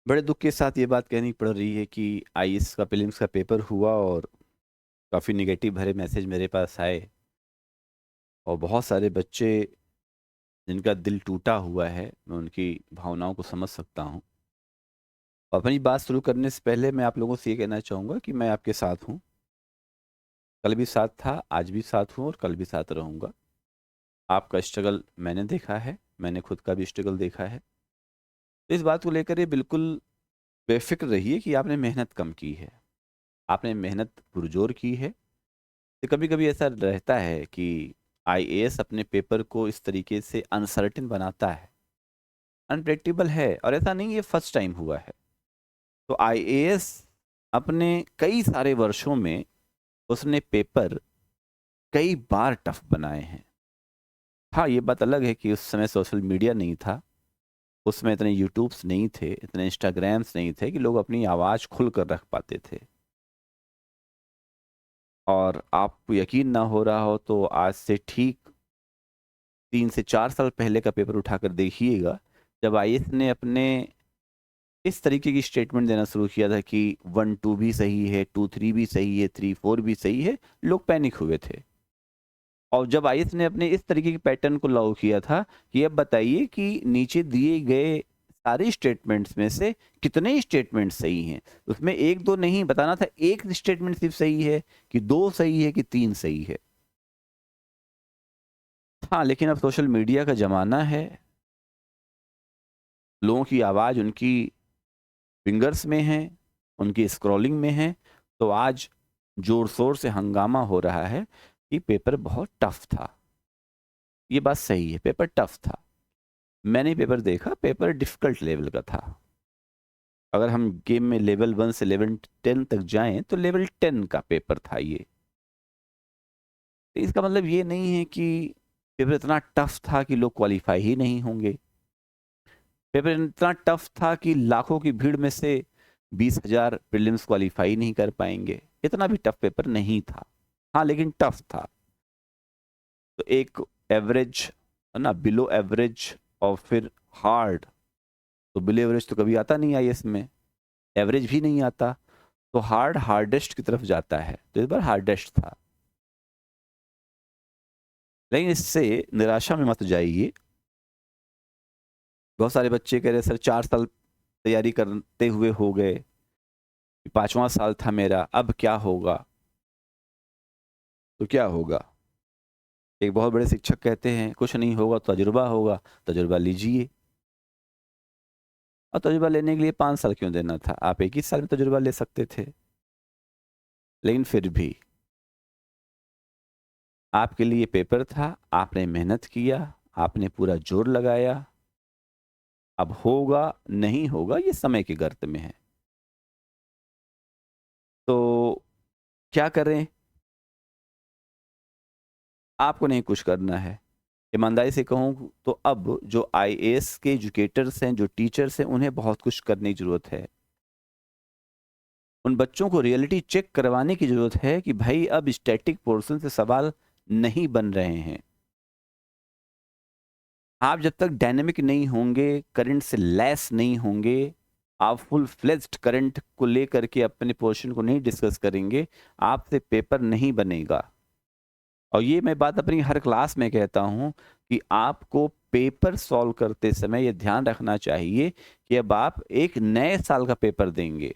बड़े दुख के साथ ये बात कहनी पड़ रही है कि आईएएस का प्रीलिम्स का पेपर हुआ और काफ़ी नेगेटिव भरे मैसेज मेरे पास आए और बहुत सारे बच्चे जिनका दिल टूटा हुआ है, मैं उनकी भावनाओं को समझ सकता हूँ। अपनी बात शुरू करने से पहले मैं आप लोगों से ये कहना चाहूँगा कि मैं आपके साथ हूँ। कल भी साथ था, आज भी साथ हूँ और कल भी साथ रहूँगा। आपका स्ट्रगल मैंने देखा है, मैंने खुद का भी स्ट्रगल देखा है। तो इस बात को लेकर ये बिल्कुल बेफ़िक्र रहिए कि आपने मेहनत कम की है। आपने मेहनत पुरज़ोर की है। तो कभी-कभी ऐसा रहता है कि आईएएस अपने पेपर को इस तरीके से अनसर्टेन बनाता है, अनप्रेडिक्टेबल है और ऐसा नहीं ये फर्स्ट टाइम हुआ है। तो आईएएस अपने कई सारे वर्षों में उसने पेपर कई बार टफ बनाए हैं। हाँ, ये बात अलग है कि उस समय सोशल मीडिया नहीं था, उसमें इतने यूट्यूब्स नहीं थे, इतने इंस्टाग्राम्स नहीं थे कि लोग अपनी आवाज़ खुलकर रख पाते थे। और आपको यकीन ना हो रहा हो तो आज से ठीक 3 से 4 साल पहले का पेपर उठाकर देखिएगा, जब आईएएस ने अपने इस तरीके की स्टेटमेंट देना शुरू किया था कि 1-2 भी सही है, 2-3 भी सही है, 3-4 भी सही है, लोग पैनिक हुए थे। और जब आईएएस ने अपने इस तरीके के पैटर्न को लागू किया था कि अब बताइए कि नीचे दिए गए सारे स्टेटमेंट्स में से कितने स्टेटमेंट सही हैं? उसमें 1-2 नहीं बताना था, 1 स्टेटमेंट सिर्फ़ सही है कि 2 सही है कि 3 सही है। हाँ, लेकिन अब सोशल मीडिया का ज़माना है, लोगों की आवाज़ उनकी फिंगर्स में है, उनकी स्क्रॉलिंग में है, तो आज ज़ोर-शोर से हंगामा हो रहा है कि पेपर बहुत टफ था। ये बात सही है, पेपर टफ था। मैंने पेपर देखा, पेपर डिफ़िकल्ट लेवल का था। अगर हम गेम में लेवल 1 से लेवल 10 तक जाएँ, तो लेवल 10 का पेपर था ये। तो इसका मतलब ये नहीं है कि पेपर इतना टफ था कि लोग क्वालीफ़ाई ही नहीं होंगे। पेपर इतना टफ था कि लाखों की भीड़ में से 20,000 प्रीलिम्स क्वालीफाई नहीं कर पाएँगे। इतना भी टफ पेपर नहीं था। हाँ, लेकिन टफ था। तो एक एवरेज है ना, बिलो एवरेज और फिर हार्ड, तो बिलो एवरेज तो कभी आता नहीं आईएएस में, एवरेज भी नहीं आता, तो हार्डेस्ट की तरफ जाता है। तो इस बार हार्डेस्ट था। लेकिन इससे निराशा में मत जाइए। बहुत सारे बच्चे कह रहे सर 4 साल तैयारी करते हुए हो गए, 5वाँ साल था मेरा, अब क्या होगा? तो क्या होगा? एक बहुत बड़े शिक्षक कहते हैं, "कुछ नहीं होगा, तजुर्बा होगा, तजुर्बा लीजिए।" और तजुर्बा लेने के लिए 5 साल क्यों देना था? आप 1 ही साल में तजुर्बा ले सकते थे। लेकिन फिर भी आपके लिए पेपर था, आपने मेहनत किया, आपने पूरा जोर लगाया। अब होगा, नहीं होगा, ये समय के गर्त में है। तो क्या करें? आपको नहीं कुछ करना है। ईमानदारी से कहूँ तो अब जो आईएएस के एजुकेटर्स हैं, जो टीचर्स हैं, उन्हें बहुत कुछ करने की ज़रूरत है। उन बच्चों को रियलिटी चेक करवाने की ज़रूरत है कि भाई अब स्टैटिक पोर्शन से सवाल नहीं बन रहे हैं। आप जब तक डायनामिक नहीं होंगे, करंट से लैस नहीं होंगे, आप फुल फ्लेज्ड करंट को लेकर के अपने पोर्शन को नहीं डिस्कस करेंगे, आपसे पेपर नहीं बनेगा। और ये मैं बात अपनी हर क्लास में कहता हूँ कि आपको पेपर सॉल्व करते समय ये ध्यान रखना चाहिए कि अब आप एक नए साल का पेपर देंगे।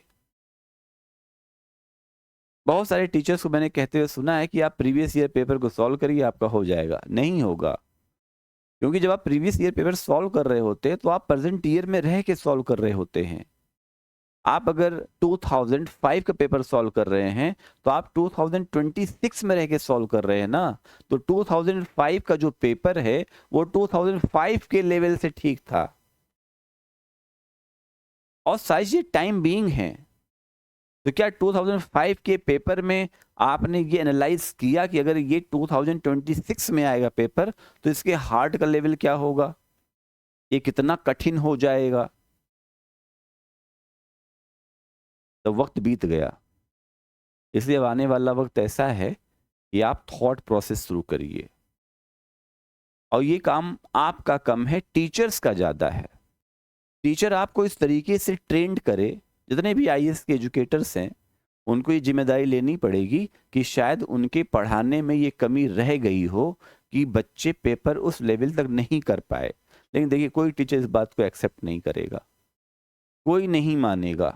बहुत सारे टीचर्स को मैंने कहते हुए सुना है कि आप प्रीवियस ईयर पेपर को सॉल्व करिए, आपका हो जाएगा। नहीं होगा, क्योंकि जब आप प्रीवियस ईयर पेपर सॉल्व कर रहे होते हैं, तो आप प्रेज़ेंट ईयर में रह के सॉल्व कर रहे होते हैं। आप अगर 2005 का पेपर सॉल्व कर रहे हैं, तो आप 2026 में रह के सॉल्व कर रहे हैं ना। तो 2005 का जो पेपर है, वो 2005 के लेवल से ठीक था। और शायद ये टाइम बीइंग है। तो क्या 2005 के पेपर में आपने ये एनालाइज किया कि अगर ये 2026 में आएगा पेपर, तो इसके हार्ड का लेवल क्या होगा? ये कितना कठिन हो जाएगा? तो वक्त बीत गया। इसलिए अब आने वाला वक्त ऐसा है कि आप थॉट प्रोसेस शुरू करिए। और ये काम आपका कम है, टीचर्स का ज़्यादा है। टीचर आपको इस तरीके से ट्रेंड करे, जितने भी आईएएस के एजुकेटर्स हैं उनको ये जिम्मेदारी लेनी पड़ेगी कि शायद उनके पढ़ाने में ये कमी रह गई हो कि बच्चे पेपर उस लेवल तक नहीं कर पाए। लेकिन देखिए, कोई टीचर इस बात को एक्सेप्ट नहीं करेगा, कोई नहीं मानेगा,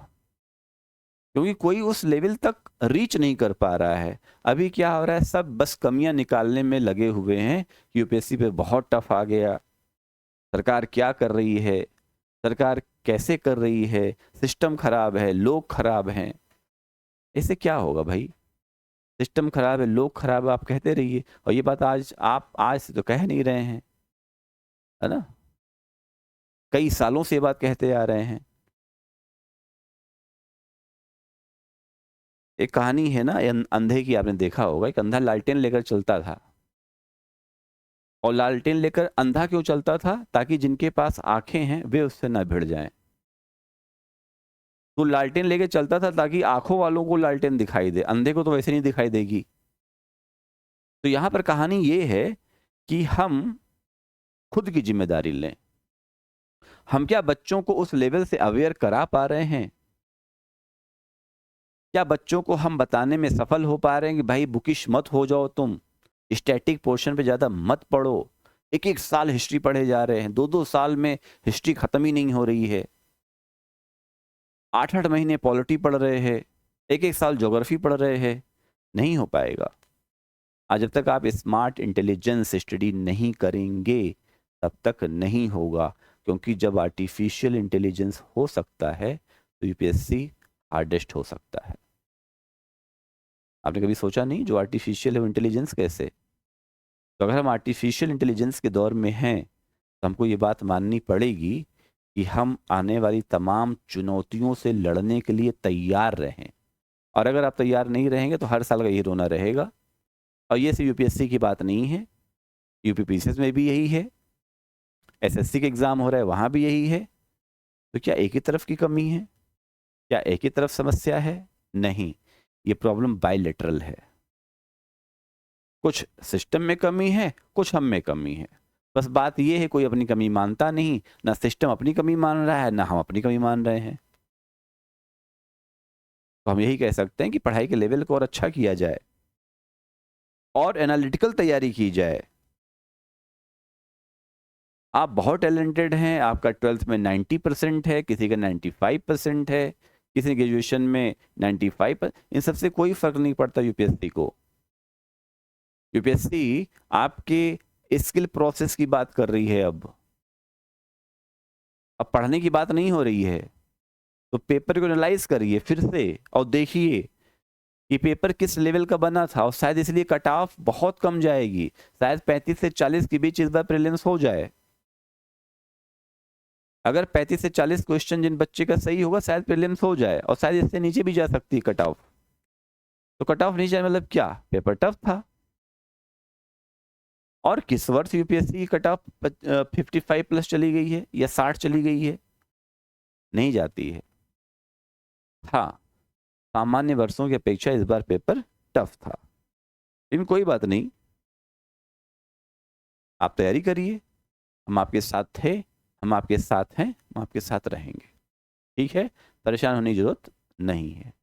क्योंकि कोई उस लेवल तक रीच नहीं कर पा रहा है। अभी क्या हो रहा है, सब बस कमियां निकालने में लगे हुए हैं। यूपीएससी पे बहुत टफ आ गया, सरकार क्या कर रही है, सरकार कैसे कर रही है, सिस्टम खराब है, लोग खराब हैं। इससे क्या होगा भाई? सिस्टम खराब है, लोग खराब है, आप कहते रहिए। और ये बात आप आज से तो कह नहीं रहे हैं, है ना? कई सालों से ये बात कहते आ रहे हैं। एक कहानी है ना अंधे की, आपने देखा होगा। एक अंधा लालटेन लेकर चलता था, और लालटेन लेकर अंधा क्यों चलता था? ताकि जिनके पास आंखें हैं वे उससे ना भिड़ जाएं। तो लालटेन लेकर चलता था ताकि आंखों वालों को लालटेन दिखाई दे, अंधे को तो वैसे नहीं दिखाई देगी। तो यहां पर कहानी ये है कि हम खुद की जिम्मेदारी लें। हम क्या बच्चों को उस लेवल से अवेयर करा पा रहे हैं? क्या बच्चों को हम बताने में सफल हो पा रहे हैं कि भाई बुकिश मत हो जाओ, तुम स्टैटिक पोर्शन पे ज़्यादा मत पढ़ो? एक एक साल हिस्ट्री पढ़े जा रहे हैं, दो दो साल में हिस्ट्री खत्म ही नहीं हो रही है। 8-8 महीने पॉलिटी पढ़ रहे हैं, एक एक साल ज्योग्राफी पढ़ रहे हैं। नहीं हो पाएगा। आज जब तक आप स्मार्ट इंटेलिजेंस स्टडी नहीं करेंगे तब तक नहीं होगा, क्योंकि जब आर्टिफिशियल इंटेलिजेंस हो सकता है तो यूपीएससी हार्डेस्ट हो सकता है। आपने कभी सोचा नहीं, जो आर्टिफिशियल इंटेलिजेंस कैसे? तो अगर हम आर्टिफिशियल इंटेलिजेंस के दौर में हैं तो हमको ये बात माननी पड़ेगी कि हम आने वाली तमाम चुनौतियों से लड़ने के लिए तैयार रहें। और अगर आप तैयार नहीं रहेंगे तो हर साल का यही रोना रहेगा। और ये सिर्फ यूपीएससी की बात नहीं है, यूपीपीसीएस में भी यही है, एसएससी के एग्जाम हो रहा है वहां भी यही है। तो क्या एक ही तरफ की कमी है? क्या एक ही तरफ समस्या है? नहीं, ये प्रॉब्लम बायलैटरल है। कुछ सिस्टम में कमी है, कुछ हम में कमी है। बस बात यह है, कोई अपनी कमी मानता नहीं, ना सिस्टम अपनी कमी मान रहा है, ना हम अपनी कमी मान रहे हैं। तो हम यही कह सकते हैं कि पढ़ाई के लेवल को और अच्छा किया जाए और एनालिटिकल तैयारी की जाए। आप बहुत टैलेंटेड हैं, आपका 12th में 90% है, किसी का 95% है, किसी ग्रेजुएशन में 95%। इन सबसे कोई फर्क नहीं पड़ता यूपीएससी को। यूपीएससी आपके स्किल प्रोसेस की बात कर रही है। अब पढ़ने की बात नहीं हो रही है। तो पेपर को एनालाइज करिए फिर से और देखिए कि पेपर किस लेवल का बना था, और शायद इसलिए कट ऑफ बहुत कम जाएगी। शायद 35 से 40 के बीच इस बार प्रीलिम्स हो जाए। अगर 35 से 40 क्वेश्चन जिन बच्चे का सही होगा शायद प्रीलिम्स हो जाए, और शायद इससे नीचे भी जा सकती है कट ऑफ। तो कट ऑफ नीचे मतलब क्या? पेपर टफ था। और किस वर्ष यूपीएससी की कट ऑफ 55 प्लस चली गई है या 60 चली गई है? नहीं जाती है। हाँ, सामान्य वर्षों की अपेक्षा इस बार पेपर टफ था, लेकिन कोई बात नहीं, आप तैयारी करिए। हम आपके साथ थे, हम आपके साथ हैं, हम आपके साथ रहेंगे। ठीक है, परेशान होने की जरूरत नहीं है।